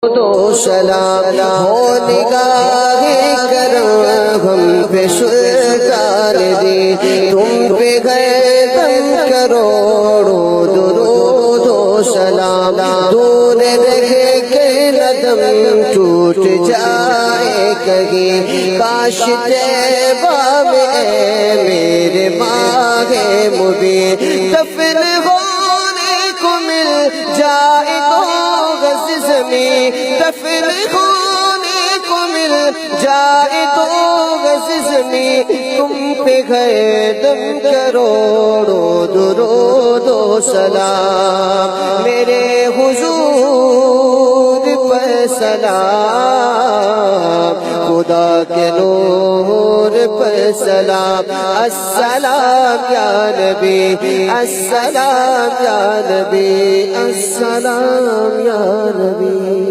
دو سلام ہو نگاہ کرم ہم پہ سلطان دی، تم پہ گئے دم کروڑوں درود و سلام، دور رہ کے ندم ٹوٹ جائے کہیں، کاش طیبہ میں اے میرے ماہ مبین دفن ہونے کو مل جائے تو زمین، دفن ہونے کو مل جائے تو زمین، تم پہ گئے دم کروڑوں درود و سلام، میرے حضور پر سلام، خدا کے نور پر سلام، السلام یا نبی، السلام یا نبی، السلام یا نبی۔